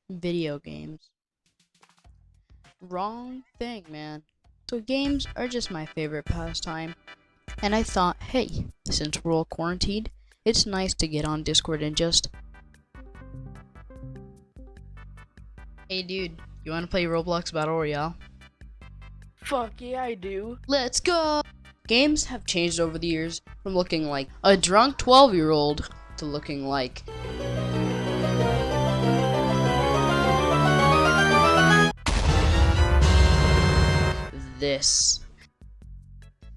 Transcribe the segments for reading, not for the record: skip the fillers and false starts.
Video games. Wrong thing, man. So games are just my favorite pastime. And I thought, hey, since we're all quarantined, it's nice to get on Discord and just, hey dude, you wanna play Roblox Battle Royale? Fuck yeah, I do. Let's go! Games have changed over the years from looking like a drunk 12-year-old to looking like this.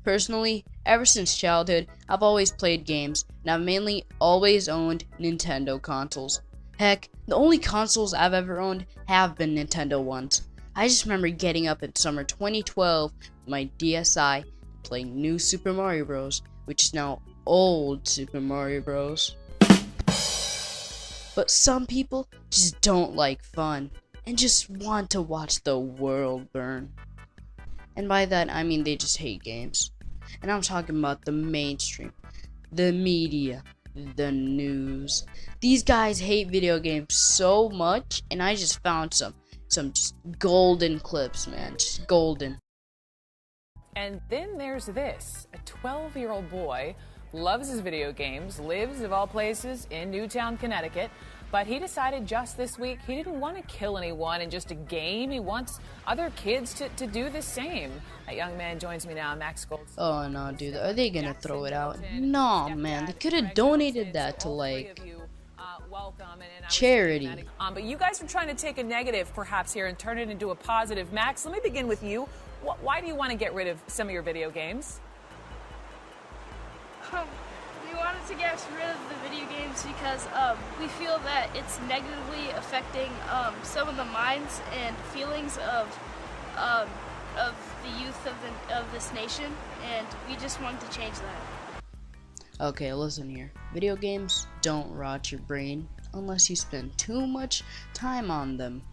Personally, ever since childhood, I've always played games, and I've mainly always owned Nintendo consoles. Heck, the only consoles I've ever owned have been Nintendo ones. I just remember getting up in summer 2012 with my DSi playing New Super Mario Bros., which is now old Super Mario Bros. But some people just don't like fun and just want to watch the world burn. And by that, I mean they just hate games. And I'm talking about the mainstream, the media, the news. These guys hate video games so much, and I just found some just golden clips, man. Just golden. And then there's this. A 12-year-old boy loves his video games, lives, of all places, in Newtown, Connecticut. But he decided just this week he didn't want to kill anyone in just a game. He wants other kids to do the same. A young man joins me now, Max Goldstein. Oh no, dude, are they gonna throw it out? No, man, they could have donated that to like charity. But you guys are trying to take a negative perhaps here and turn it into a positive. Max, let me begin with you. Why do you want to get rid of some of your video games? We wanted to get rid of the video games because we feel that it's negatively affecting some of the minds and feelings of the youth of this nation, and we just wanted to change that. Okay, listen here. Video games don't rot your brain unless you spend too much time on them.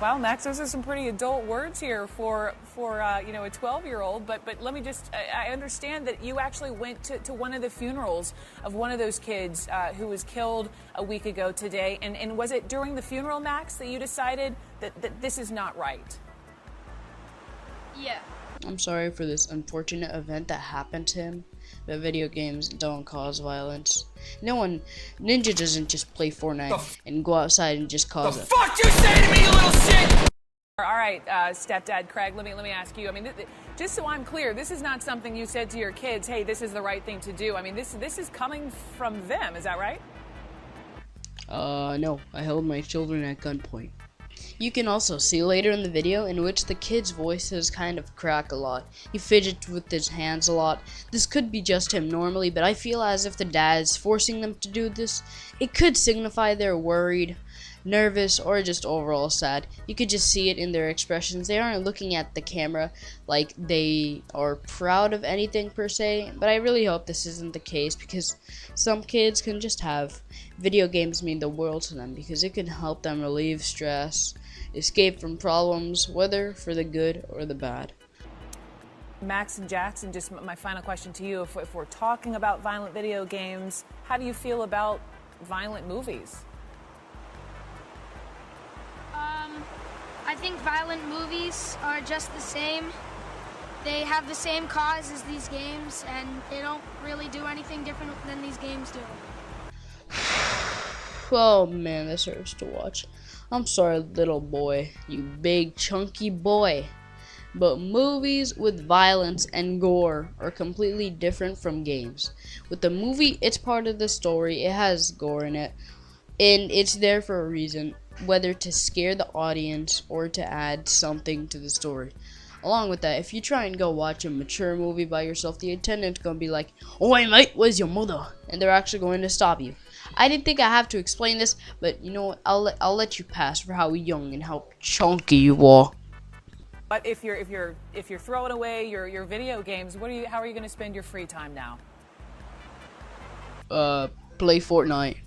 Wow, Max, those are some pretty adult words here for a 12-year-old. But let me just, I understand that you actually went to one of the funerals of one of those kids who was killed a week ago today. And was it during the funeral, Max, that you decided that this is not right? Yeah. I'm sorry for this unfortunate event that happened to him, but video games don't cause violence. Ninja doesn't just play Fortnite and go outside and just cause it. Fuck you say to me, you little shit! All right, stepdad Craig, let me ask you. I mean, just so I'm clear, this is not something you said to your kids, hey, this is the right thing to do. I mean, this is coming from them, is that right? No, I held my children at gunpoint. You can also see later in the video in which the kid's voices kind of crack a lot. He fidgets with his hands a lot. This could be just him normally, but I feel as if the dad is forcing them to do this. It could signify they're worried, nervous, or just overall sad. You could just see it in their expressions. They aren't looking at the camera like they are proud of anything per se, but I really hope this isn't the case because some kids can just have video games mean the world to them because it can help them relieve stress, escape from problems, whether for the good or the bad. Max and Jackson, just my final question to you. If we're talking about violent video games, how do you feel about violent movies? I think violent movies are just the same. They have the same cause as these games, and they don't really do anything different than these games do. Oh man, this hurts to watch. I'm sorry, little boy, you big chunky boy. But movies with violence and gore are completely different from games. With the movie, it's part of the story, it has gore in it, and it's there for a reason, whether to scare the audience or to add something to the story. Along with that, if you try and go watch a mature movie by yourself, the attendant's gonna be like, "Oi mate, where's your mother?" And they're actually going to stop you. I didn't think I have to explain this, but you know what, I'll let you pass for how young and how chunky you are. But if you're throwing away your video games, how are you going to spend your free time now? Play Fortnite.